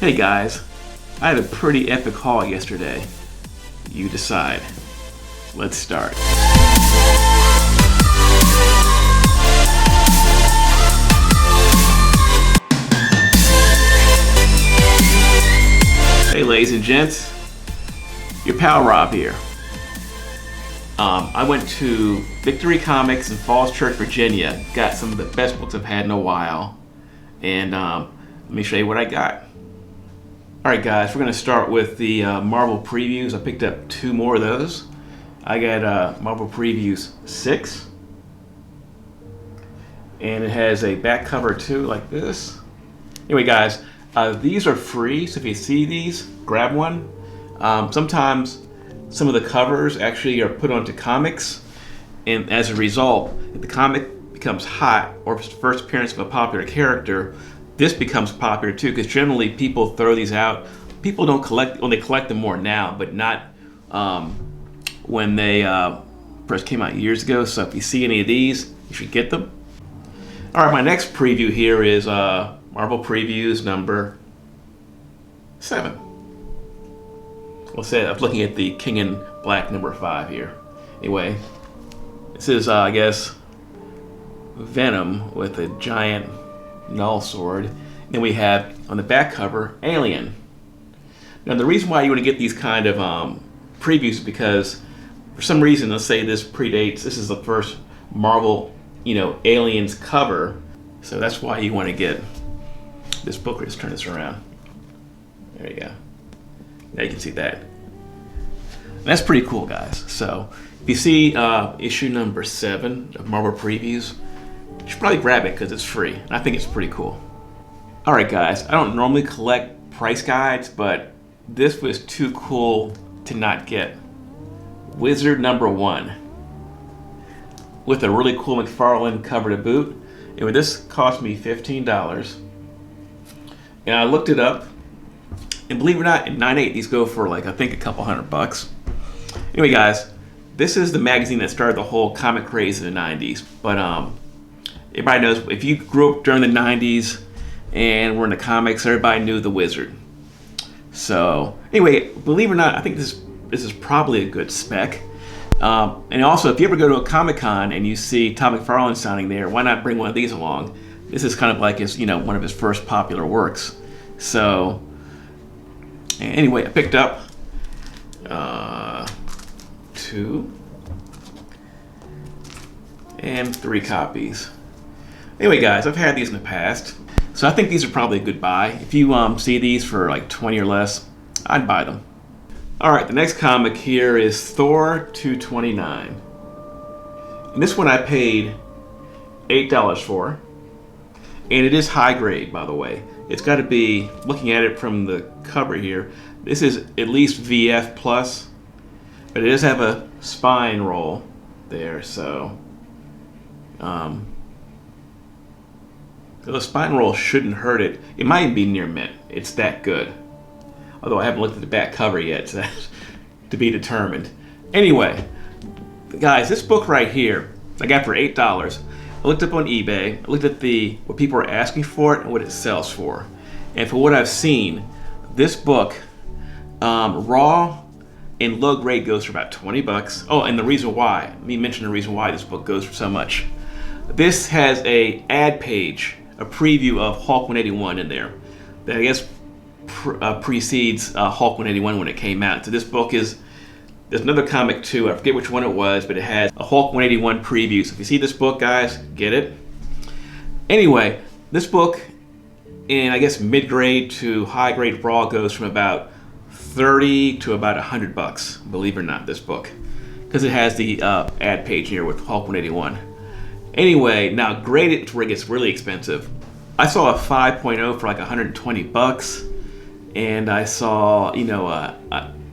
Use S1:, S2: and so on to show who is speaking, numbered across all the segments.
S1: Hey guys, I had a pretty epic haul yesterday. You decide. Let's start. Hey ladies and gents, your pal Rob here. I went to Victory Comics in Falls Church, Virginia. Got some of the best books I've had in a while. And let me show you what I got. Alright guys, we're going to start with the Marvel Previews. I picked up 2 more of those. I got Marvel Previews 6. And it has a back cover too, like this. Anyway guys, these are free, so if you see these, grab one. Sometimes some of the covers actually are put onto comics, and as a result, if the comic becomes hot, or if it's the first appearance of a popular character, this becomes popular too, because generally people throw these out. People don't collect, well, they collect them more now, but not when they first came out years ago. So if you see any of these, you should get them. All right, my next preview here is Marvel Previews number 7. We'll say I'm looking at the King in Black number 5 here. Anyway, this is I guess Venom with a giant null sword. Then we have on the back cover Alien. Now the reason why you want to get these kind of previews is because for some reason, let's say this predates, this is the first Marvel, Aliens cover, so that's why you want to get this book. Let's turn this around. There you go. Now you can see that. And that's pretty cool, guys. So if you see issue number 7 of Marvel Previews, you should probably grab it because it's free. And I think it's pretty cool. Alright guys, I don't normally collect price guides, but this was too cool to not get. Wizard number 1. With a really cool McFarlane cover to boot. Anyway, this cost me $15. And I looked it up. And believe it or not, at 9.8 these go for like, I think, a couple $100. Anyway guys, this is the magazine that started the whole comic craze in the 90s. But everybody knows, if you grew up during the 90s and were in the comics, everybody knew the Wizard. So anyway, believe it or not, I think this is probably a good spec. And also, if you ever go to a Comic-Con and you see Todd McFarlane signing there, why not bring one of these along? This is kind of like his, one of his first popular works. So anyway, I picked up 2 and 3 copies. Anyway guys, I've had these in the past, so I think these are probably a good buy. If you see these for like 20 or less, I'd buy them. Alright, the next comic here is Thor 229. And this one I paid $8 for. And it is high grade, by the way. It's got to be, looking at it from the cover here, this is at least VF plus, but it does have a spine roll there, so the spine roll shouldn't hurt it. It might even be near mint. It's that good. Although I haven't looked at the back cover yet, so that's to be determined. Anyway, guys, this book right here, I got for $8. I looked up on eBay, I looked at what people are asking for it and what it sells for. And for what I've seen, this book, raw and low grade, goes for about $20. Oh, and the reason why, let me mention the reason why this book goes for so much. This has a ad page, a preview of Hulk 181 in there, that I guess precedes Hulk 181 when it came out. So this book there's another comic too, I forget which one it was, but it has a Hulk 181 preview. So if you see this book, guys, get it. Anyway, this book in, I guess, mid-grade to high-grade raw goes from about $30 to about $100, believe it or not, this book. Because it has the ad page here with Hulk 181. Anyway, now graded to where it gets really expensive. I saw a 5.0 for like $120, and I saw,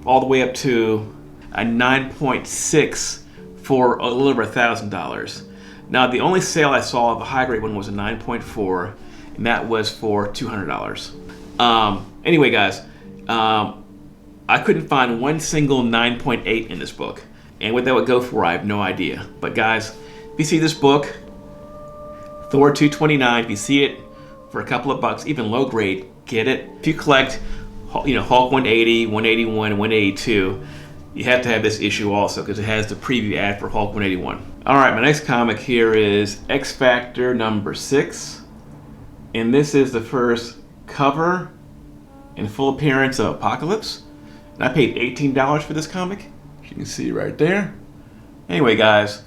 S1: all the way up to a 9.6 for a little over $1,000. Now the only sale I saw of a high grade one was a 9.4, and that was for $200. Anyway guys, I couldn't find one single 9.8 in this book, and what that would go for, I have no idea. But guys, if you see this book, Thor 229, if you see it for a couple of bucks, even low grade, get it. If you collect, Hulk 180, 181, and 182, you have to have this issue also because it has the preview ad for Hulk 181. All right, my next comic here is X Factor number 6. And this is the first cover and full appearance of Apocalypse. And I paid $18 for this comic, as you can see right there. Anyway, guys,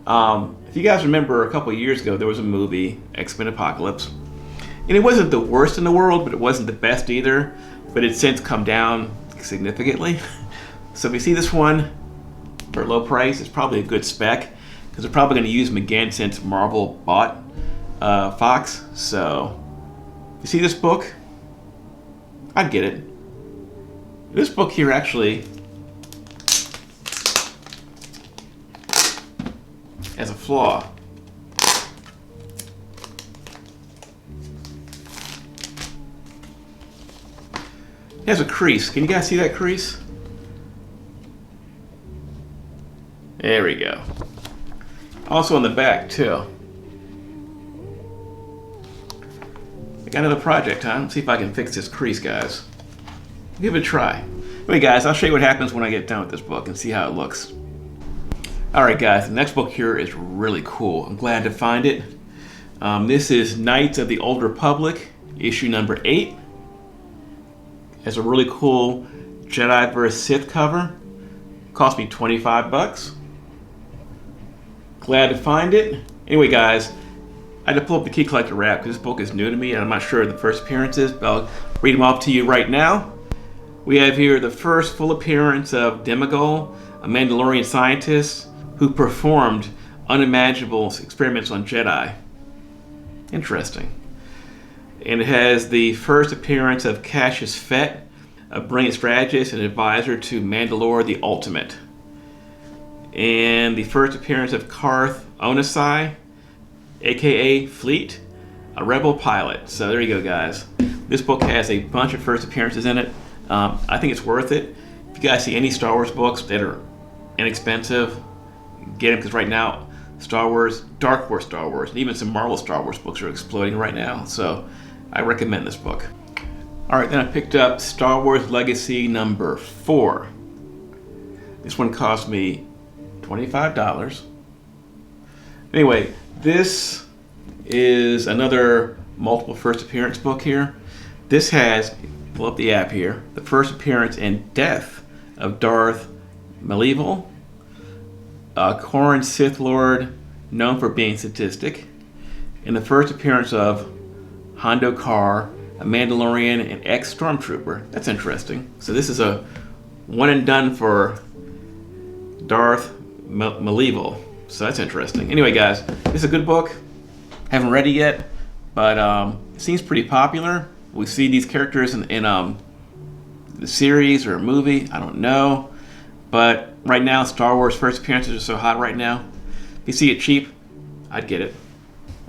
S1: if you guys remember a couple of years ago, there was a movie, XMen Apocalypse. And it wasn't the worst in the world, but it wasn't the best either. But it's since come down significantly. So if you see this one for a low price, it's probably a good spec, because they're probably going to use them again since Marvel bought Fox. So you see this book, I'd get it. This book here actually has a flaw. It has a crease. Can you guys see that crease? There we go. Also on the back too. I got another project, huh? Let's see if I can fix this crease, guys. Give it a try. Anyway, guys, I'll show you what happens when I get done with this book and see how it looks. Alright, guys, the next book here is really cool. I'm glad to find it. This is Knights of the Old Republic, issue number 8. It has a really cool Jedi vs. Sith cover. Cost me 25 bucks. Glad to find it. Anyway, guys, I had to pull up the Key Collector wrap because this book is new to me and I'm not sure of the first appearances, but I'll read them off to you right now. We have here the first full appearance of Demigol, a Mandalorian scientist who performed unimaginable experiments on Jedi. Interesting. And it has the first appearance of Cassius Fett, a brilliant strategist and advisor to Mandalore the Ultimate. And the first appearance of Karth Onasai, aka Fleet, a rebel pilot. So there you go, guys. This book has a bunch of first appearances in it. I think it's worth it. If you guys see any Star Wars books that are inexpensive, get them, because right now Star Wars, Dark Horse Star Wars, and even some Marvel Star Wars books are exploding right now. So I recommend this book. Alright, then I picked up Star Wars Legacy number 4. This one cost me $25. Anyway, this is another multiple first appearance book here. This has, pull up the app here, the first appearance and death of Darth Malevil, a Corran Sith Lord known for being sadistic, and the first appearance of Hondo Carr, a Mandalorian and ex-Stormtrooper. That's interesting. So this is a one and done for Darth Malevil. So that's interesting. Anyway, guys, this is a good book. Haven't read it yet, but it seems pretty popular. We see these characters in the series or a movie. I don't know. But right now, Star Wars first appearances are so hot right now. If you see it cheap, I'd get it.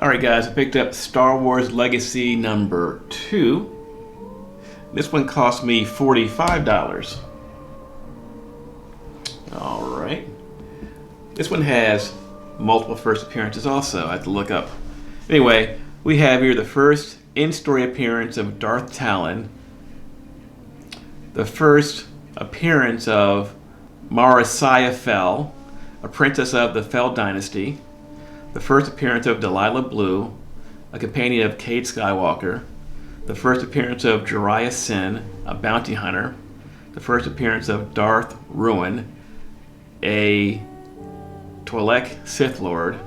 S1: Alright, guys, I picked up Star Wars Legacy number 2. This one cost me $45. Alright. This one has multiple first appearances also. I have to look up. Anyway, we have here the first in-story appearance of Darth Talon, the first appearance of Marasiah Fel, a princess of the Fel dynasty, the first appearance of Delilah Blue, a companion of Cade Skywalker, the first appearance of Jariah Sin, a bounty hunter, the first appearance of Darth Ruin, a Twi'lek Sith Lord,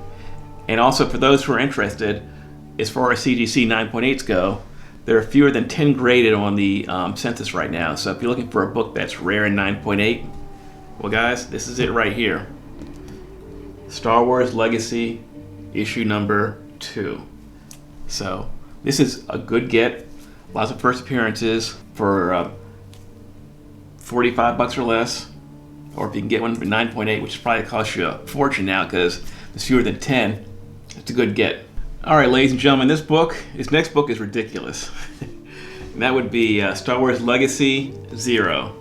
S1: and also for those who are interested, as far as CGC 9.8s go, there are fewer than 10 graded on the census right now. So if you're looking for a book that's rare in 9.8, well, guys, this is it right here. Star Wars Legacy, issue number 2. So this is a good get. Lots of first appearances for 45 bucks or less. Or if you can get one for 9.8, which probably costs you a fortune now because there's fewer than 10, it's a good get. Alright, ladies and gentlemen, this next book is ridiculous. And that would be Star Wars Legacy 0.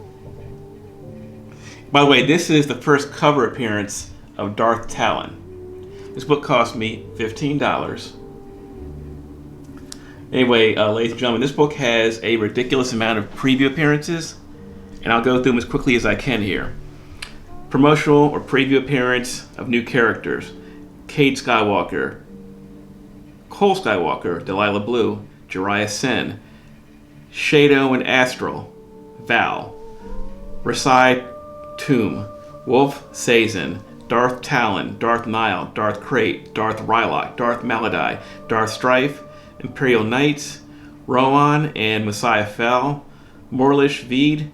S1: By the way, this is the first cover appearance of Darth Talon. This book cost me $15. Anyway, ladies and gentlemen, this book has a ridiculous amount of preview appearances, and I'll go through them as quickly as I can here. Promotional or preview appearance of new characters: Cade Skywalker, Cole Skywalker, Delilah Blue, Jariah Sin, Shadow and Astral, Val, Rasai Tomb, Wolf Sazin, Darth Talon, Darth Nile, Darth Krayt, Darth Rylock, Darth Maladai, Darth Strife, Imperial Knights, Rowan and Messiah Fel, Morlish Veed,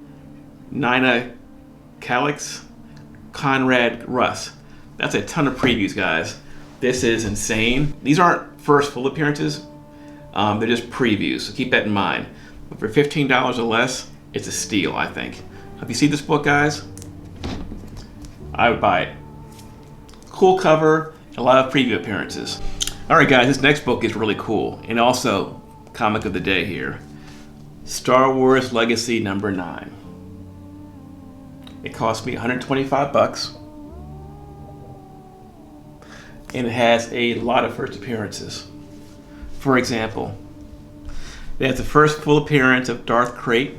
S1: Nina Calix, Conrad Russ. That's a ton of previews, guys. This is insane. These aren't first full appearances. They're just previews, so keep that in mind. But for $15 or less, it's a steal, I think. If you see this book, guys, I would buy it. Cool cover, and a lot of preview appearances. Alright guys, this next book is really cool, and also comic of the day here. Star Wars Legacy number 9. It cost me $125, and it has a lot of first appearances. For example, it has the first full appearance of Darth Krayt,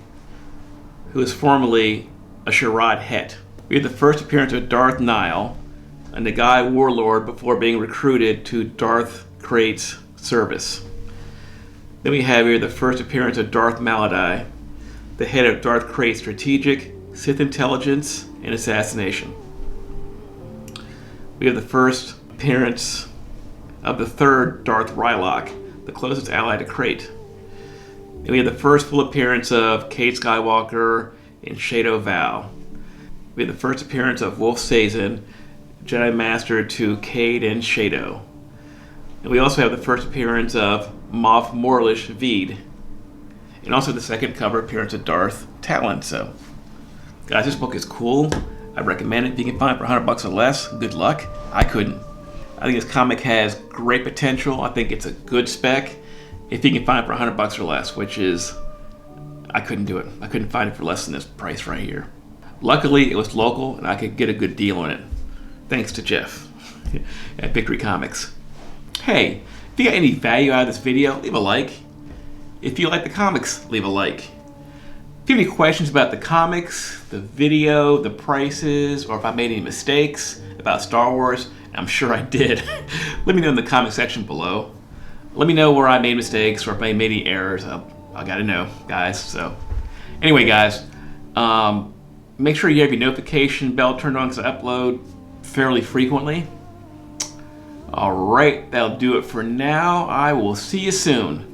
S1: who is formerly a Sharad Het. We have the first appearance of Darth Nile, a Nagai warlord before being recruited to Darth Krayt's service. Then we have here the first appearance of Darth Maladai, the head of Darth Krayt's strategic, Sith intelligence, and assassination. We have the first appearance of the third Darth Rylock, the closest ally to Krayt. And we have the first full appearance of Cade Skywalker and Shadow Val. We have the first appearance of Wolf Sazin, Jedi Master to Cade and Shadow. And we also have the first appearance of Moff Morlish Veed. And also the second cover appearance of Darth Talon. So, guys, this book is cool. I recommend it. If you can find it for $100 or less, good luck. I couldn't. I think this comic has great potential. I think it's a good spec. If you can find it for $100 or less, which is, I couldn't do it. I couldn't find it for less than this price right here. Luckily, it was local and I could get a good deal on it. Thanks to Jeff at Victory Comics. Hey, if you got any value out of this video, leave a like. If you like the comics, leave a like. If you have any questions about the comics, the video, the prices, or if I made any mistakes about Star Wars, I'm sure I did, let me know in the comment section below. Let me know where I made mistakes or if I made any errors. I gotta know, guys. So, anyway, guys, make sure you have your notification bell turned on because I upload fairly frequently. Alright, that'll do it for now. I will see you soon.